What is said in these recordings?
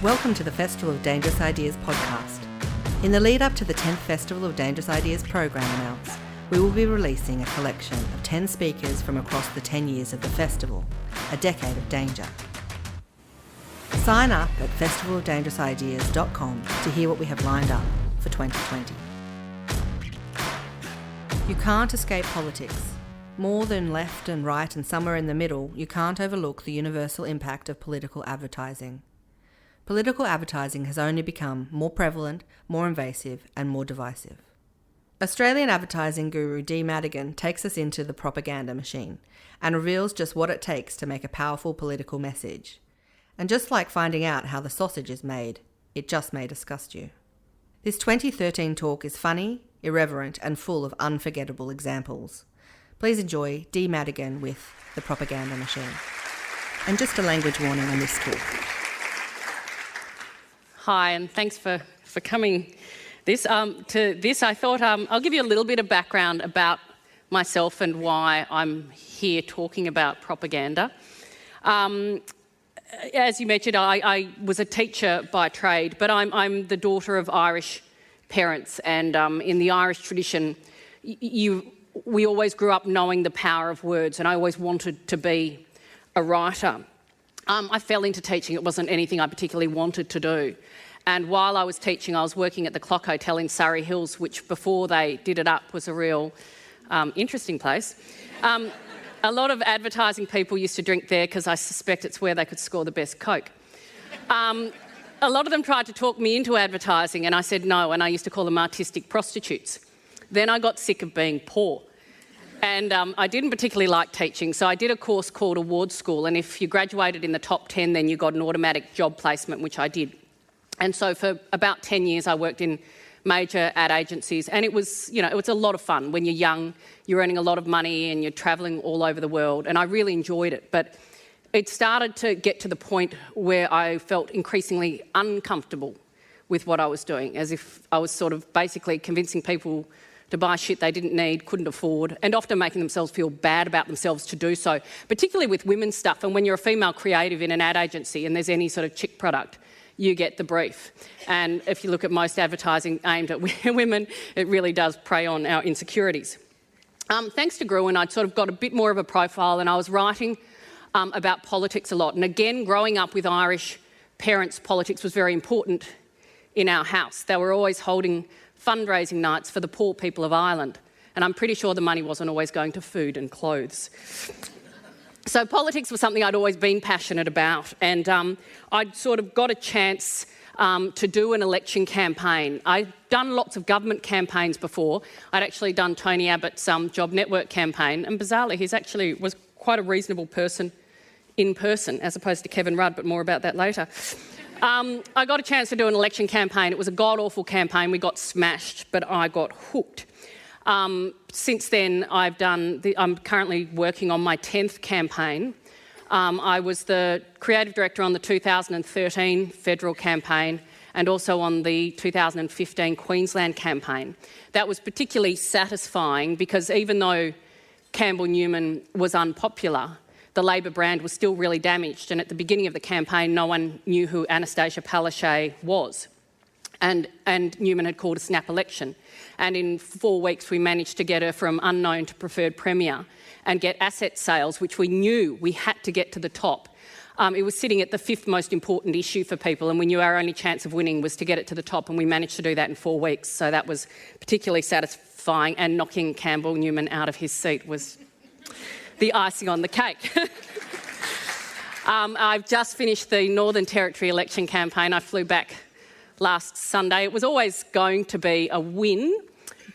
Welcome to the Festival of Dangerous Ideas podcast. In the lead up to the 10th Festival of Dangerous Ideas program announce, we will be releasing a collection of 10 speakers from across the 10 years of the festival, a decade of danger. Sign up at festivalofdangerousideas.com to hear what we have lined up for 2020. You can't escape politics. More than left and right and somewhere in the middle, you can't overlook the universal impact of political advertising. Political advertising has only become more prevalent, more invasive and more divisive. Australian advertising guru Dee Madigan takes us into the propaganda machine and reveals just what it takes to make a powerful political message. And just like finding out how the sausage is made, it just may disgust you. This 2013 talk is funny, irreverent and full of unforgettable examples. Please enjoy Dee Madigan with The Propaganda Machine. And just a language warning on this talk. Hi, and thanks for coming to this. I thought I'll give you a little bit of background about myself and why I'm here talking about propaganda. As you mentioned, I was a teacher by trade, but I'm the daughter of Irish parents, and in the Irish tradition, we always grew up knowing the power of words, and I always wanted to be a writer. I fell into teaching. It wasn't anything I particularly wanted to do. And while I was teaching, I was working at the Clock Hotel in Surrey Hills, which before they did it up was a real interesting place. A lot of advertising people used to drink there because I suspect it's where they could score the best Coke. A lot of them tried to talk me into advertising and I said no, and I used to call them artistic prostitutes. Then I got sick of being poor. And I didn't particularly like teaching, so I did a course called Award School, and if you graduated in the top 10, then you got an automatic job placement, which I did. And so for about 10 years, I worked in major ad agencies, and it was a lot of fun. When you're young, you're earning a lot of money and you're travelling all over the world, and I really enjoyed it. But it started to get to the point where I felt increasingly uncomfortable with what I was doing, as if I was sort of basically convincing people to buy shit they didn't need, couldn't afford, and often making themselves feel bad about themselves to do so, particularly with women's stuff. And when you're a female creative in an ad agency and there's any sort of chick product, you get the brief. And if you look at most advertising aimed at women, it really does prey on our insecurities. Thanks to Gruen, I'd sort of got a bit more of a profile, and I was writing about politics a lot. And again, growing up with Irish parents, politics was very important in our house. They were always holding fundraising nights for the poor people of Ireland, and I'm pretty sure the money wasn't always going to food and clothes. So politics was something I'd always been passionate about, and I'd sort of got a chance to do an election campaign. I'd done lots of government campaigns before. I'd actually done Tony Abbott's Job Network campaign, and bizarrely, he actually was quite a reasonable person in person, as opposed to Kevin Rudd, but more about that later. I got a chance to do an election campaign. It was a god-awful campaign. We got smashed, but I got hooked. Since then, I'm currently working on my 10th campaign. I was the creative director on the 2013 federal campaign and also on the 2015 Queensland campaign. That was particularly satisfying because even though Campbell Newman was unpopular, the Labor brand was still really damaged, and at the beginning of the campaign, no one knew who Anastasia Palaszczuk was. And Newman had called a snap election. And in 4 weeks, we managed to get her from unknown to preferred premier and get asset sales, which we knew we had to get to the top. It was sitting at the 5th most important issue for people, and we knew our only chance of winning was to get it to the top, and we managed to do that in 4 weeks. So that was particularly satisfying, and knocking Campbell Newman out of his seat was the icing on the cake. I've just finished the Northern Territory election campaign. I flew back last Sunday. It was always going to be a win,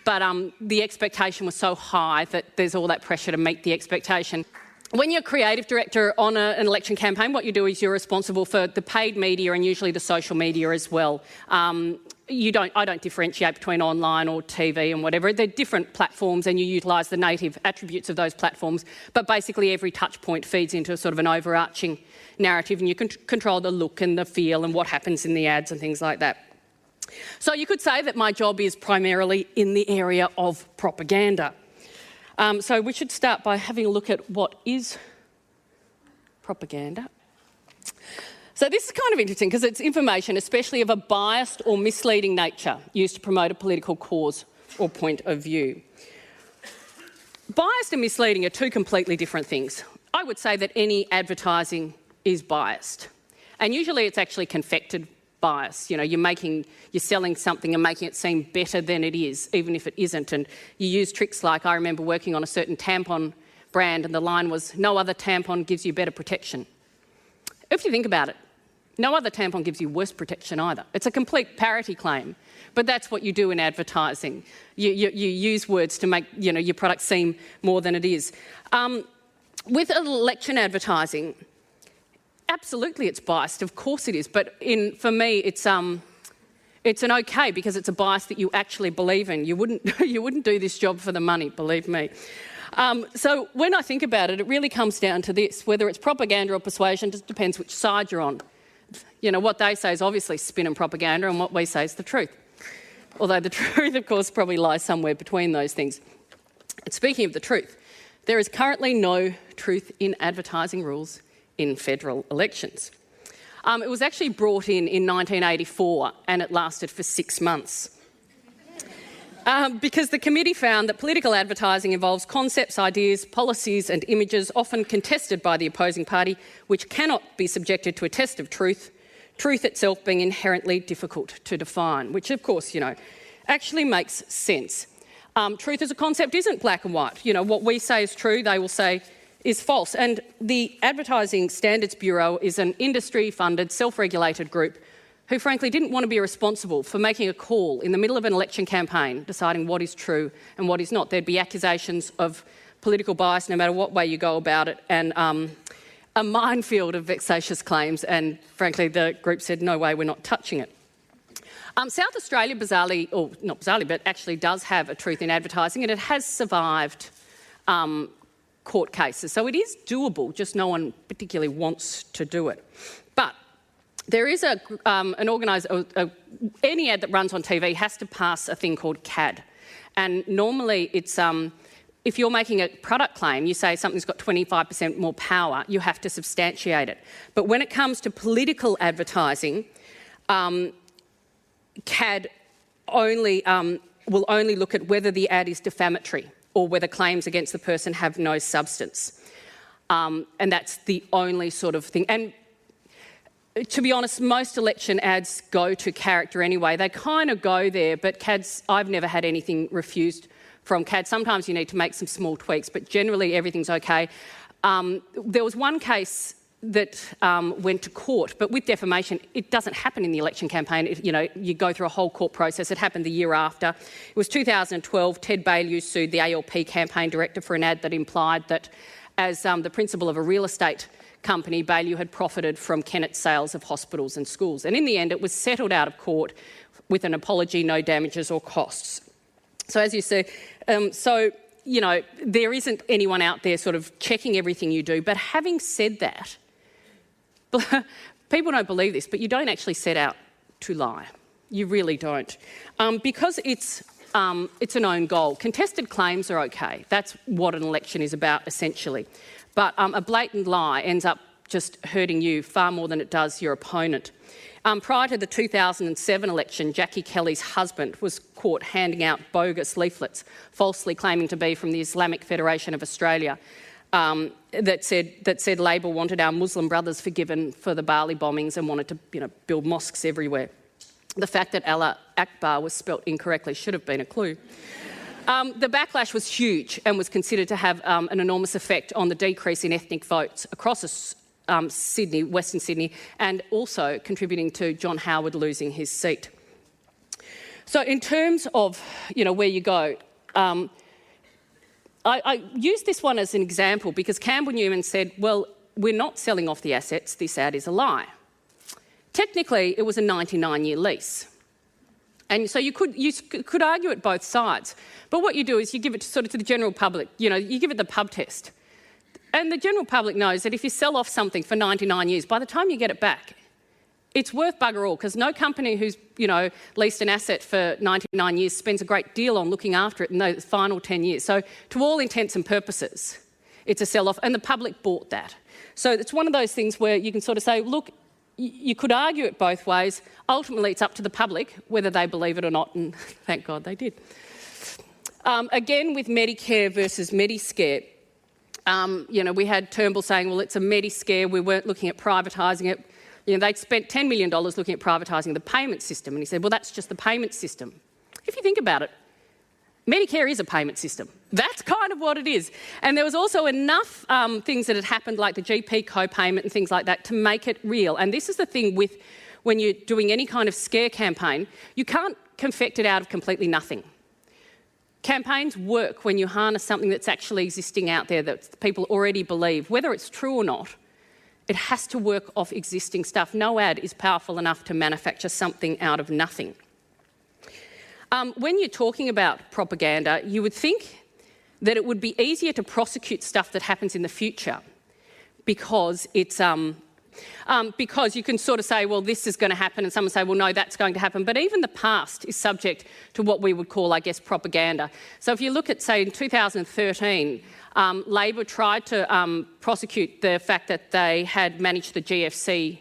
but the expectation was so high that there's all that pressure to meet the expectation. When you're creative director on an election campaign, what you do is you're responsible for the paid media and usually the social media as well. I don't differentiate between online or TV and whatever. They're different platforms and you utilise the native attributes of those platforms, but basically every touch point feeds into sort of an overarching narrative, and you can control the look and the feel and what happens in the ads and things like that. So you could say that my job is primarily in the area of propaganda. So we should start by having a look at what is propaganda. So this is kind of interesting because it's information, especially of a biased or misleading nature, used to promote a political cause or point of view. Biased and misleading are two completely different things. I would say that any advertising is biased. And usually it's actually confected bias. You know, you're selling something and making it seem better than it is, even if it isn't. And you use tricks like, I remember working on a certain tampon brand and the line was, no other tampon gives you better protection. If you think about it, no other tampon gives you worse protection either. It's a complete parity claim, but that's what you do in advertising. You use words to make your product seem more than it is. With election advertising, absolutely it's biased, of course it is, but for me it's an okay because it's a bias that you actually believe in. You wouldn't do this job for the money, believe me. So when I think about it, it really comes down to this, whether it's propaganda or persuasion, just depends which side you're on. You know, what they say is obviously spin and propaganda and what we say is the truth. Although the truth, of course, probably lies somewhere between those things. And speaking of the truth, there is currently no truth in advertising rules in federal elections. It was actually brought in 1984 and it lasted for 6 months. Because the committee found that political advertising involves concepts, ideas, policies and images often contested by the opposing party, which cannot be subjected to a test of truth, truth itself being inherently difficult to define, which of course, actually makes sense. Truth as a concept isn't black and white. What we say is true, they will say is false. And the Advertising Standards Bureau is an industry-funded, self-regulated group who frankly didn't want to be responsible for making a call in the middle of an election campaign, deciding what is true and what is not. There'd be accusations of political bias no matter what way you go about it, and a minefield of vexatious claims, and frankly the group said, no way, we're not touching it. South Australia, bizarrely, or not bizarrely, but actually does have a truth in advertising, and it has survived court cases. So it is doable, just no one particularly wants to do it. But there is any ad that runs on TV has to pass a thing called CAD. And normally it's, if you're making a product claim, you say something's got 25% more power, you have to substantiate it. But when it comes to political advertising, CAD will only look at whether the ad is defamatory or whether claims against the person have no substance. And that's the only sort of thing. And to be honest, most election ads go to character anyway. They kind of go there, but CAD's, I've never had anything refused from CAD. Sometimes you need to make some small tweaks, but generally everything's okay. There was one case that went to court, but with defamation, it doesn't happen in the election campaign. You go through a whole court process. It happened the year after. It was 2012. Ted Baillieu sued the ALP campaign director for an ad that implied that as the principal of a real estate company, Baillieu had profited from Kennett's sales of hospitals and schools. And in the end, it was settled out of court with an apology, no damages or costs. So as you see, there isn't anyone out there sort of checking everything you do. But having said that, people don't believe this, but you don't actually set out to lie. You really don't. Because it's an own goal. Contested claims are okay. That's what an election is about, essentially. But a blatant lie ends up just hurting you far more than it does your opponent. Prior to the 2007 election, Jackie Kelly's husband was caught handing out bogus leaflets, falsely claiming to be from the Islamic Federation of Australia, that said Labor wanted our Muslim brothers forgiven for the Bali bombings and wanted to build mosques everywhere. The fact that Allah Akbar was spelt incorrectly should have been a clue. The backlash was huge and was considered to have an enormous effect on the decrease in ethnic votes across Sydney, Western Sydney, and also contributing to John Howard losing his seat. So in terms of where you go, I use this one as an example because Campbell Newman said, well, we're not selling off the assets, this ad is a lie. Technically, it was a 99-year lease. And so you could argue it both sides. But what you do is you give it to the general public, you give it the pub test. And the general public knows that if you sell off something for 99 years, by the time you get it back, it's worth bugger all, because no company who's, leased an asset for 99 years spends a great deal on looking after it in those final 10 years. So to all intents and purposes, it's a sell-off, and the public bought that. So it's one of those things where you can sort of say, look, you could argue it both ways. Ultimately, it's up to the public whether they believe it or not, and thank God they did. Again, with Medicare versus Mediscare, we had Turnbull saying, well, it's a Mediscare, we weren't looking at privatising it. They'd spent $10 million looking at privatising the payment system, and he said, well, that's just the payment system. If you think about it, Medicare is a payment system. That's kind of what it is. And there was also enough things that had happened, like the GP co-payment and things like that, to make it real. And this is the thing with when you're doing any kind of scare campaign, you can't confect it out of completely nothing. Campaigns work when you harness something that's actually existing out there that people already believe. Whether it's true or not, it has to work off existing stuff. No ad is powerful enough to manufacture something out of nothing. When you're talking about propaganda, you would think that it would be easier to prosecute stuff that happens in the future because it's because you can sort of say, well, this is going to happen, and someone say, well, no, that's going to happen. But even the past is subject to what we would call, I guess, propaganda. So if you look at, say, in 2013, Labor tried to prosecute the fact that they had managed the GFC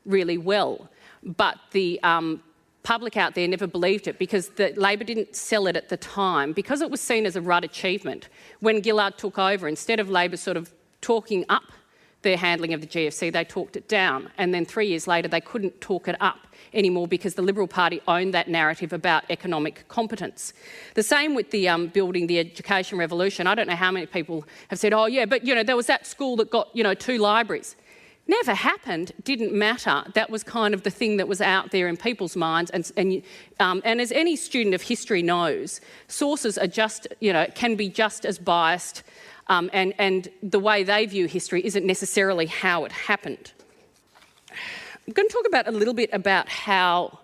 really well, but the public out there never believed it because Labor didn't sell it at the time because it was seen as a Rudd achievement. When Gillard took over, instead of Labor sort of talking up their handling of the GFC, they talked it down. And then 3 years later, they couldn't talk it up anymore because the Liberal Party owned that narrative about economic competence. The same with the building the education revolution. I don't know how many people have said, oh, yeah, but, there was that school that got, 2 libraries. Never happened, didn't matter. That was kind of the thing that was out there in people's minds. And as any student of history knows, sources are just, can be just as biased, and the way they view history isn't necessarily how it happened. I'm going to talk a little bit about how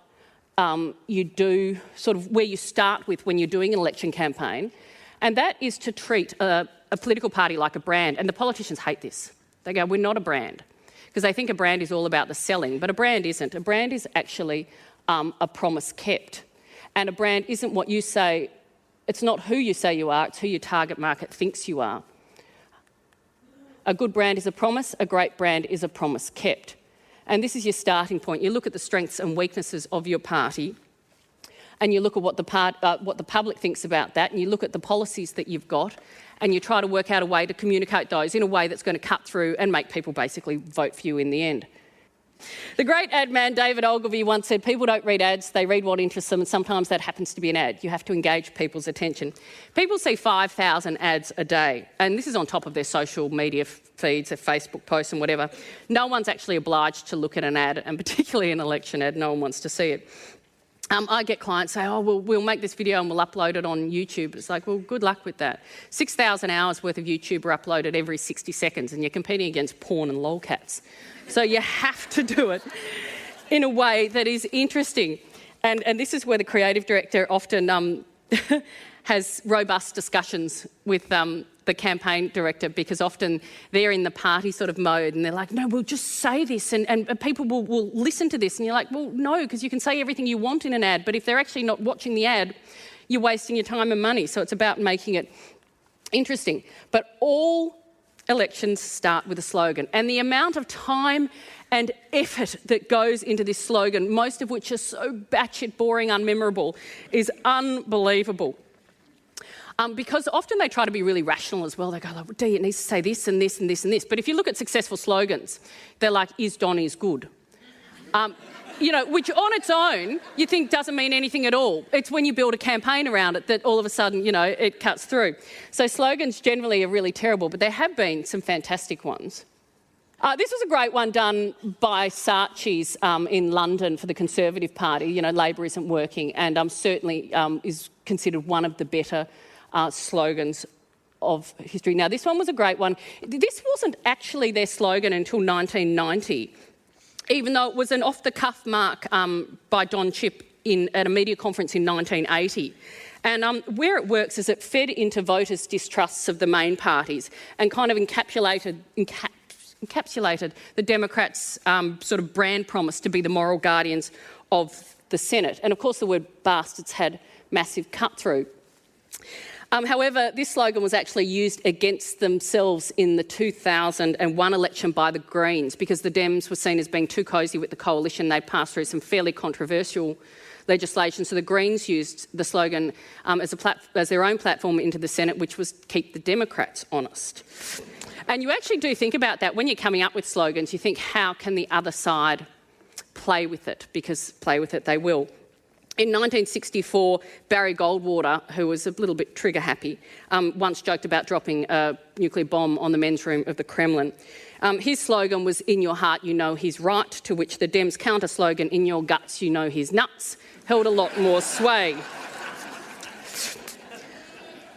you do, sort of where you start with when you're doing an election campaign, and that is to treat a political party like a brand. And the politicians hate this. They go, we're not a brand. Because they think a brand is all about the selling, but a brand isn't. A brand is actually a promise kept. And a brand isn't what you say, it's not who you say you are, it's who your target market thinks you are. A good brand is a promise, a great brand is a promise kept. And this is your starting point. You look at the strengths and weaknesses of your party, and you look at what the public thinks about that, and you look at the policies that you've got, and you try to work out a way to communicate those in a way that's going to cut through and make people basically vote for you in the end. The great ad man David Ogilvy once said, people don't read ads, they read what interests them, and sometimes that happens to be an ad. You have to engage people's attention. People see 5,000 ads a day, and this is on top of their social media feeds, their Facebook posts and whatever. No one's actually obliged to look at an ad, and particularly an election ad, no one wants to see it. I get clients say, oh, well, we'll make this video and we'll upload it on YouTube. It's like, well, good luck with that. 6,000 hours worth of YouTube are uploaded every 60 seconds and you're competing against porn and lolcats. So you have to do it in a way that is interesting. And this is where the creative director often has robust discussions with the campaign director, because often they're in the party sort of mode and they're like, no, we'll just say this and people will listen to this. And you're like, well, no, because you can say everything you want in an ad, but if they're actually not watching the ad, you're wasting your time and money. So it's about making it interesting. But all elections start with a slogan, and the amount of time and effort that goes into this slogan, most of which are so batshit boring, unmemorable, is unbelievable. Because often they try to be really rational as well. They go, like, Dee, it needs to say this and this and this and this. But if you look at successful slogans, they're like, is Donnie's good? Which on its own you think doesn't mean anything at all. It's when you build a campaign around it that all of a sudden, it cuts through. So slogans generally are really terrible, but there have been some fantastic ones. This was a great one done by Saatchi's in London for the Conservative Party. Labor isn't working, and certainly is considered one of the better slogans of history. Now, this one was a great one. This wasn't actually their slogan until 1990, even though it was an off-the-cuff mark by Don Chipp at a media conference in 1980. And where it works is it fed into voters' distrusts of the main parties and kind of encapsulated the Democrats' sort of brand promise to be the moral guardians of the Senate. And of course the word bastards had massive cut-through. However, this slogan was actually used against themselves in the 2001 election by the Greens because the Dems were seen as being too cosy with the coalition. They passed through some fairly controversial legislation, so the Greens used the slogan as their own platform into the Senate, which was keep the Democrats honest. And you actually do think about that when you're coming up with slogans. You think, how can the other side play with it? Because play with it they will. In 1964, Barry Goldwater, who was a little bit trigger-happy, once joked about dropping a nuclear bomb on the men's room of the Kremlin. His slogan was, "In your heart you know he's right," to which the Dems' counter-slogan, "In your guts you know he's nuts," held a lot more sway.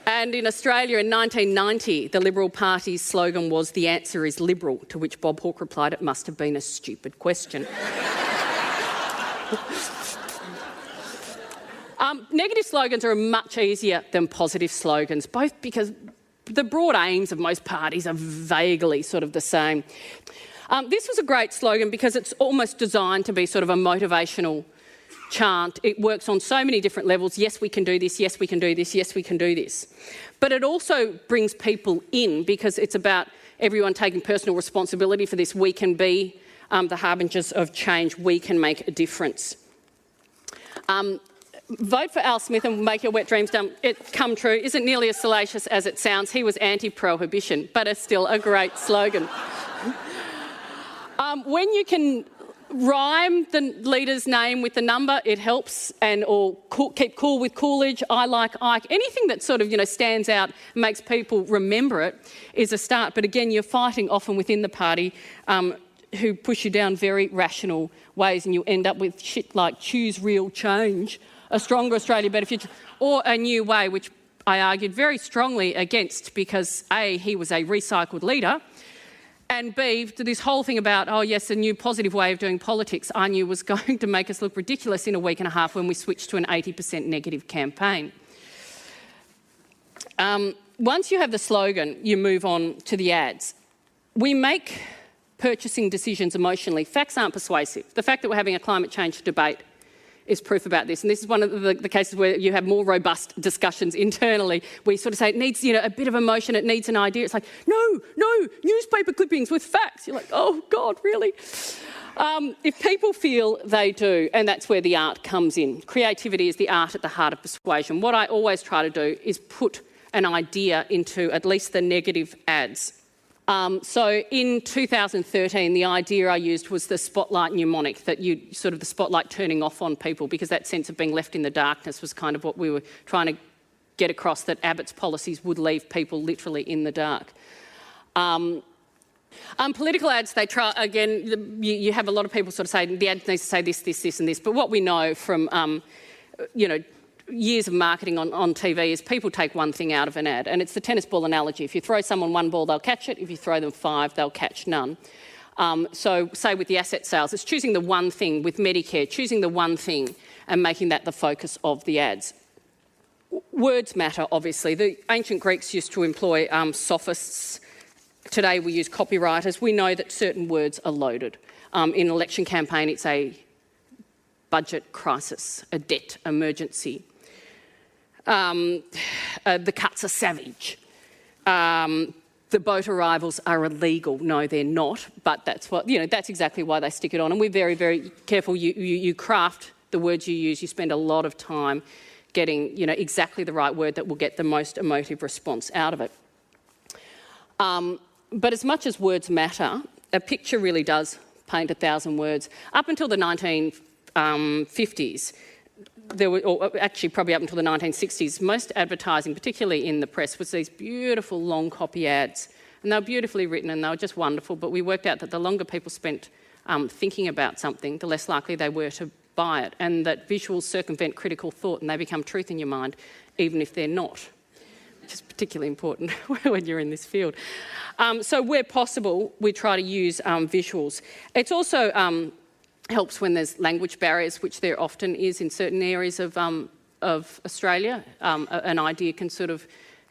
And in Australia in 1990, the Liberal Party's slogan was, "The answer is Liberal," to which Bob Hawke replied, "It must have been a stupid question." Negative slogans are much easier than positive slogans, both because the broad aims of most parties are vaguely sort of the same. This was a great slogan because it's almost designed to be sort of a motivational chant. It works on so many different levels. Yes, we can do this. Yes, we can do this. Yes, we can do this. But it also brings people in because it's about everyone taking personal responsibility for this. We can be the harbingers of change. We can make a difference. Vote for Al Smith and make your wet dreams come true isn't nearly as salacious as it sounds. He was anti-prohibition, but it's still a great slogan. When you can rhyme the leader's name with the number, it helps, or keep cool with Coolidge, I like Ike. Anything that sort of stands out and makes people remember it is a start. But again, you're fighting often within the party who push you down very rational ways, and you end up with shit like choose real change, a stronger Australia, better future, or a new way, which I argued very strongly against because A, he was a recycled leader, and B, this whole thing about, oh yes, a new positive way of doing politics, I knew was going to make us look ridiculous in a week and a half when we switched to an 80% negative campaign. Once you have the slogan, you move on to the ads. We make purchasing decisions emotionally. Facts aren't persuasive. The fact that we're having a climate change debate is proof about this. And this is one of the cases where you have more robust discussions internally. We sort of say it needs, a bit of emotion, it needs an idea. It's like, no, newspaper clippings with facts. You're like, oh God, really? If people feel they do, and that's where the art comes in. Creativity is the art at the heart of persuasion. What I always try to do is put an idea into at least the negative ads. So in 2013, the idea I used was the spotlight mnemonic, that the spotlight turning off on people, because that sense of being left in the darkness was kind of what we were trying to get across, that Abbott's policies would leave people literally in the dark. Political ads, they try, again, you have a lot of people sort of say the ad needs to say this, this, this and this, but what we know from, years of marketing on TV is people take one thing out of an ad, and it's the tennis ball analogy. If you throw someone one ball, they'll catch it. If you throw them five, they'll catch none. So say with the asset sales, it's choosing the one thing. With Medicare, choosing the one thing and making that the focus of the ads. Words matter, obviously. The ancient Greeks used to employ sophists. Today we use copywriters. We know that certain words are loaded. In an election campaign, it's a budget crisis, a debt emergency. The cuts are savage. The boat arrivals are illegal. No, they're not, but that's exactly why they stick it on. And we're very, very careful. You craft the words you use. You spend a lot of time getting, exactly the right word that will get the most emotive response out of it. But as much as words matter, a picture really does paint 1,000 words. Up until the 1950s, or actually probably up until the 1960s, most advertising, particularly in the press, was these beautiful long copy ads. And they were beautifully written and they were just wonderful, but we worked out that the longer people spent thinking about something, the less likely they were to buy it, and that visuals circumvent critical thought and they become truth in your mind, even if they're not, which is particularly important when you're in this field. So where possible, we try to use visuals. It's also helps when there's language barriers, which there often is in certain areas of Australia. An idea can sort of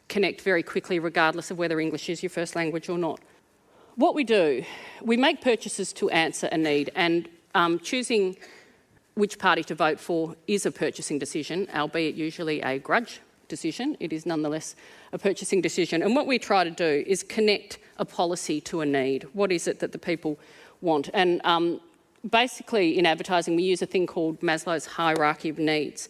connect very quickly regardless of whether English is your first language or not. What we do, we make purchases to answer a need, and choosing which party to vote for is a purchasing decision, albeit usually a grudge decision. It is nonetheless a purchasing decision. And what we try to do is connect a policy to a need. What is it that the people want? And basically in advertising we use a thing called Maslow's hierarchy of needs,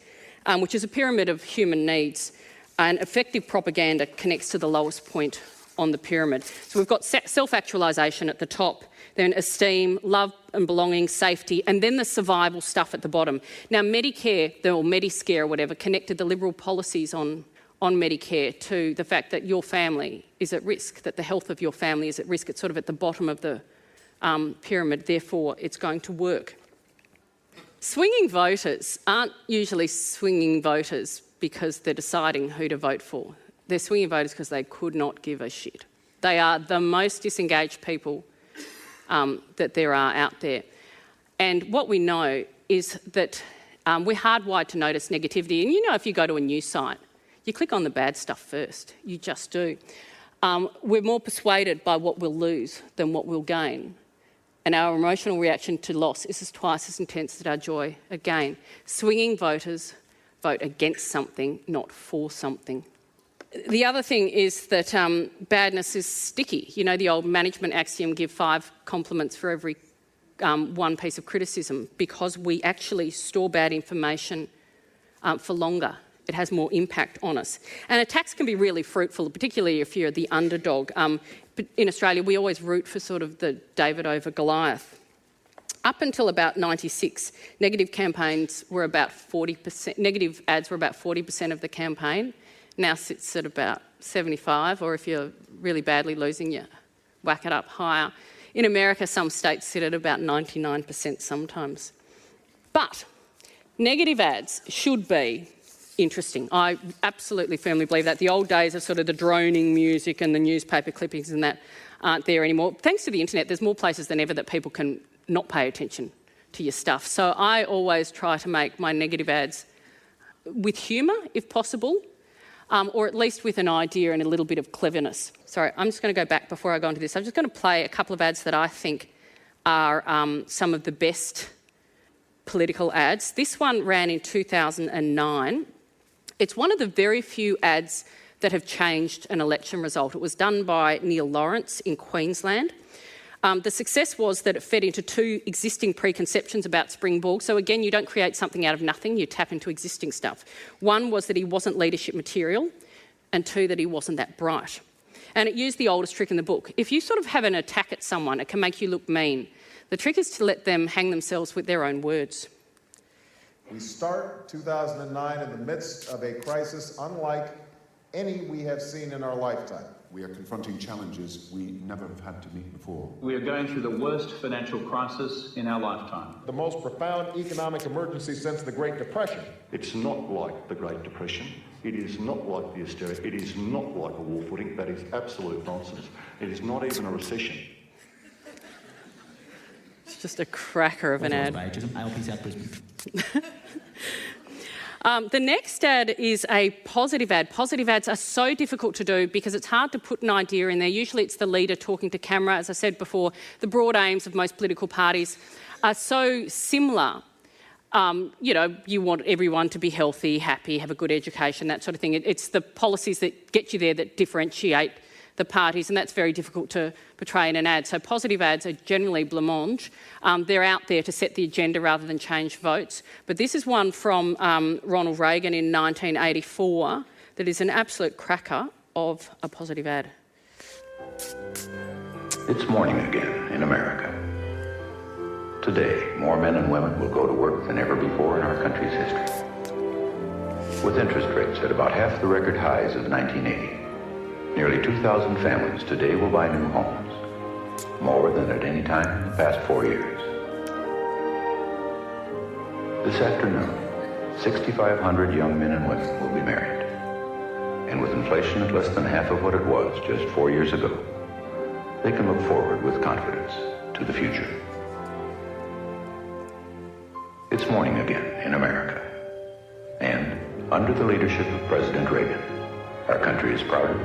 which is a pyramid of human needs, and effective propaganda connects to the lowest point on the pyramid. So we've got self-actualisation at the top, then esteem, love and belonging, safety, and then the survival stuff at the bottom. Now Medicare, or Mediscare or whatever, connected the Liberal policies on Medicare to the fact that your family is at risk, that the health of your family is at risk. It's sort of at the bottom of the pyramid, therefore it's going to work. Swinging voters aren't usually swinging voters because they're deciding who to vote for. They're swinging voters because they could not give a shit. They are the most disengaged people that there are out there. And what we know is that we're hardwired to notice negativity. And you know, if you go to a news site, you click on the bad stuff first. You just do. We're more persuaded by what we'll lose than what we'll gain. And our emotional reaction to loss is twice as intense as our joy at gain. Swinging voters vote against something, not for something. The other thing is that badness is sticky. You know the old management axiom, give 5 compliments for every 1 piece of criticism, because we actually store bad information for longer. It has more impact on us. And attacks can be really fruitful, particularly if you're the underdog. But in Australia, we always root for sort of the David over Goliath. Up until about 96, negative campaigns were about 40%, negative ads were about 40% of the campaign. Now sits at about 75, or if you're really badly losing, you whack it up higher. In America, some states sit at about 99% sometimes. But negative ads should be interesting. I absolutely firmly believe that. The old days of sort of the droning music and the newspaper clippings and that aren't there anymore. Thanks to the internet, there's more places than ever that people can not pay attention to your stuff. So I always try to make my negative ads with humour, if possible, or at least with an idea and a little bit of cleverness. Sorry, I'm just going to go back before I go into this. I'm just going to play a couple of ads that I think are some of the best political ads. This one ran in 2009. It's one of the very few ads that have changed an election result. It was done by Neil Lawrence in Queensland. The success was that it fed into 2 existing preconceptions about Springborg. So again, you don't create something out of nothing, you tap into existing stuff. One was that he wasn't leadership material, and 2, that he wasn't that bright. And it used the oldest trick in the book. If you sort of have an attack at someone, it can make you look mean. The trick is to let them hang themselves with their own words. We start 2009 in the midst of a crisis unlike any we have seen in our lifetime. We are confronting challenges we never have had to meet before. We are going through the worst financial crisis in our lifetime. The most profound economic emergency since the Great Depression. It's not like the Great Depression. It is not like the austerity. It is not like a war footing. That is absolute nonsense. It is not even a recession. It's just a cracker of an ad. The next ad is a positive ad. Positive ads are so difficult to do because it's hard to put an idea in there. Usually it's the leader talking to camera. As I said before, the broad aims of most political parties are so similar. You know, you want everyone to be healthy, happy, have a good education, that sort of thing. It's the policies that get you there that differentiate the parties, and that's very difficult to portray in an ad. So positive ads are generally blancmange. They're out there to set the agenda rather than change votes. But this is one from Ronald Reagan in 1984 that is an absolute cracker of a positive ad. It's morning again in America. Today, more men and women will go to work than ever before in our country's history. With interest rates at about half the record highs of 1980, nearly 2,000 families today will buy new homes, more than at any time in the past 4 years. This afternoon, 6,500 young men and women will be married. And with inflation at less than half of what it was just 4 years ago, they can look forward with confidence to the future. It's morning again in America. And under the leadership of President Reagan, our country is prouder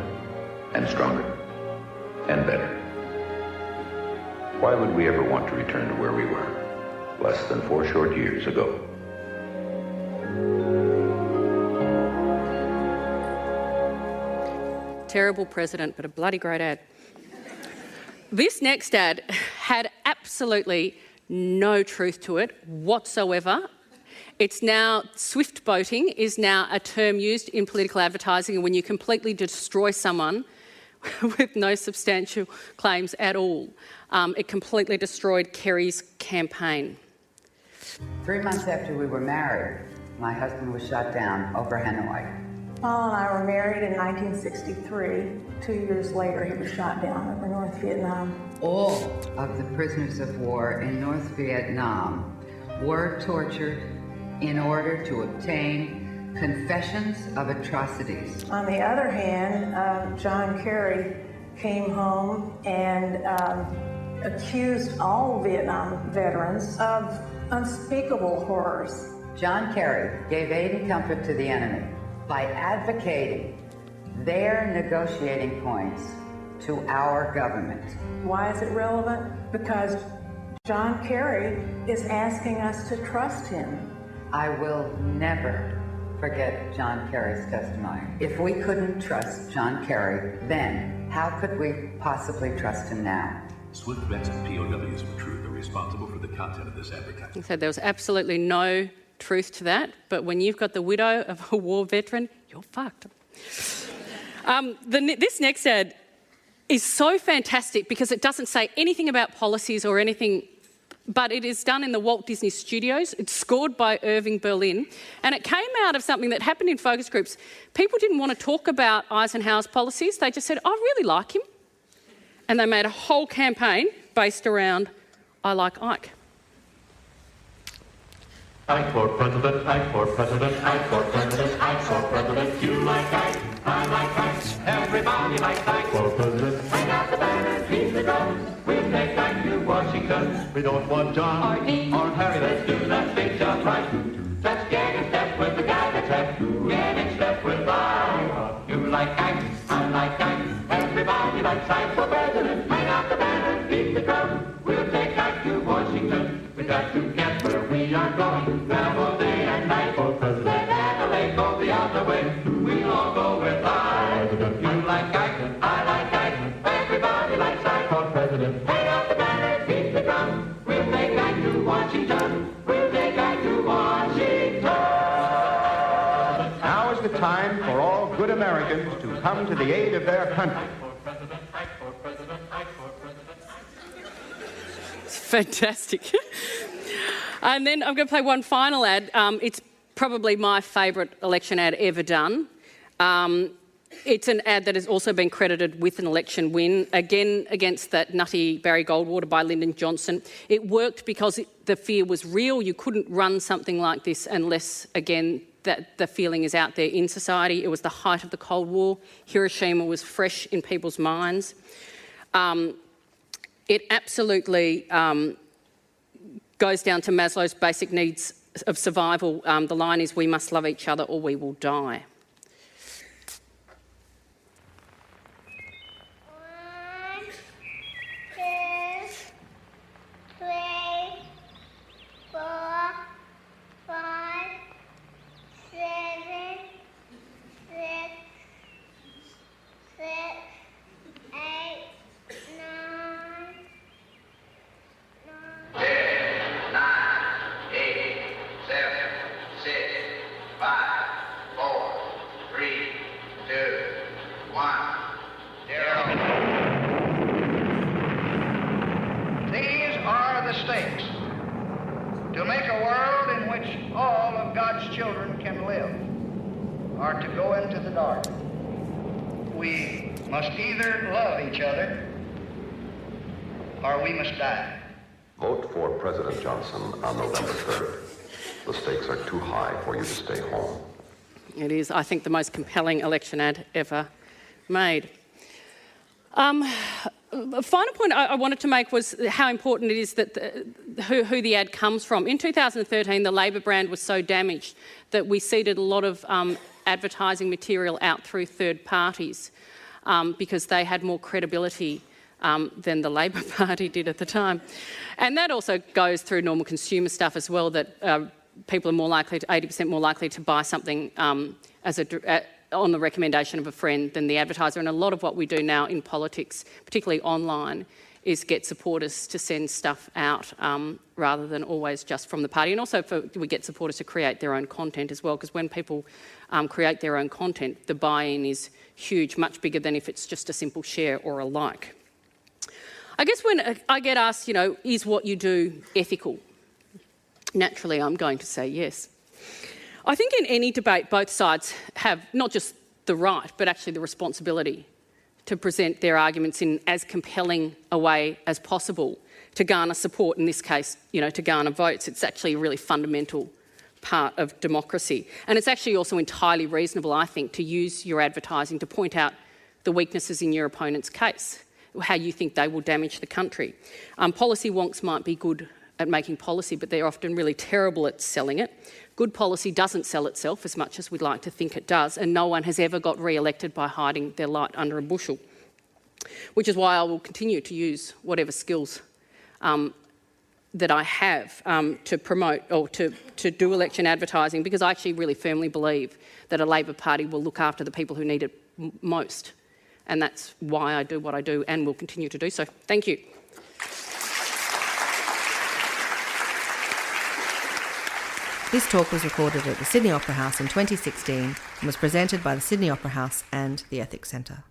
and stronger and better. Why would we ever want to return to where we were less than 4 short years ago? terrible president, but a bloody great ad. This next ad had absolutely no truth to it whatsoever. It's now, swift boating is now a term used in political advertising when you completely destroy someone with no substantial claims at all. It completely destroyed Kerry's campaign. 3 months after we were married, my husband was shot down over Hanoi. Paul and I were married in 1963. 2 years later, he was shot down over North Vietnam. All of the prisoners of war in North Vietnam were tortured in order to obtain confessions of atrocities. On the other hand, John Kerry came home and accused all Vietnam veterans of unspeakable horrors. John Kerry gave aid and comfort to the enemy by advocating their negotiating points to our government. Why is it relevant? Because John Kerry is asking us to trust him. I will never forget John Kerry's testimony. If we couldn't trust John Kerry then, how could we possibly trust him now? Swift vets and POWs of truth are responsible for the content of this advertising. So there was absolutely no truth to that, but when you've got the widow of a war veteran, you're fucked. This next ad is so fantastic because it doesn't say anything about policies or anything, but it is done in the Walt Disney Studios. It's scored by Irving Berlin, and it came out of something that happened in focus groups. People didn't want to talk about Eisenhower's policies. They just said, I really like him. And they made a whole campaign based around I like Ike. Ike for president, Ike for president, Ike for president, Ike for president. You like Ike, I like Ike, everybody likes Ike for president. Hang out the banner, beat the drums, we'll take Ike to Washington. We don't want John or Harry, let's do that big job right. Let's get in step with the guy that's left, get in step with Ike. You like Ike, I like Ike, everybody likes Ike for president. Hang out the banner, beat the drums, we'll take Ike to Washington. We got to get where we are going, travel day and night for president. Let Adelaide go the other way, we'll all go with Ike. You like Ike, I like Ike, everybody likes Ike for president. Hang out the banner, beat the drum, we'll take Ike to Washington, we'll take Ike to Washington. Now is the time for all good Americans to come to the aid of their country. It's fantastic. And then I'm going to play one final ad. It's probably my favourite election ad ever done. It's an ad that has also been credited with an election win, again against that nutty Barry Goldwater by Lyndon Johnson. It worked because the fear was real. You couldn't run something like this unless, again, that the feeling is out there in society. It was the height of the Cold War. Hiroshima was fresh in people's minds. It absolutely goes down to Maslow's basic needs of survival. The line is, we must love each other or we will die. 1, 2, 3, 4, 5, 7, 6, 8, 9, 10, 9, 8, 7, 6, 5, 4, 3, 2, 1, 0. These are the stakes to make a world in which all of God's children can live, or to go into the dark. We must either love each other or we must die. Vote for President Johnson on November 3rd. The stakes are too high for you to stay home. It is, I think, the most compelling election ad ever made. A final point I wanted to make was how important it is that who the ad comes from. In 2013, the Labor brand was so damaged that we seeded a lot of advertising material out through third parties because they had more credibility than the Labor Party did at the time. And that also goes through normal consumer stuff as well, that people are more likely, 80% more likely to buy something on the recommendation of a friend than the advertiser. And a lot of what we do now in politics, particularly online, is get supporters to send stuff out rather than always just from the party. And also we get supporters to create their own content as well, because when people create their own content, the buy-in is huge, much bigger than if it's just a simple share or a like. I guess when I get asked, is what you do ethical? Naturally, I'm going to say yes. I think in any debate, both sides have not just the right, but actually the responsibility to present their arguments in as compelling a way as possible to garner support, in this case, to garner votes. It's actually a really fundamental part of democracy. And it's actually also entirely reasonable, I think, to use your advertising to point out the weaknesses in your opponent's case, how you think they will damage the country. Policy wonks might be good at making policy, but they're often really terrible at selling it. Good policy doesn't sell itself as much as we'd like to think it does, and no one has ever got re-elected by hiding their light under a bushel, which is why I will continue to use whatever skills that I have to promote or to do election advertising, because I actually really firmly believe that a Labor Party will look after the people who need it most. And that's why I do what I do and will continue to do so. Thank you. This talk was recorded at the Sydney Opera House in 2016 and was presented by the Sydney Opera House and the Ethics Centre.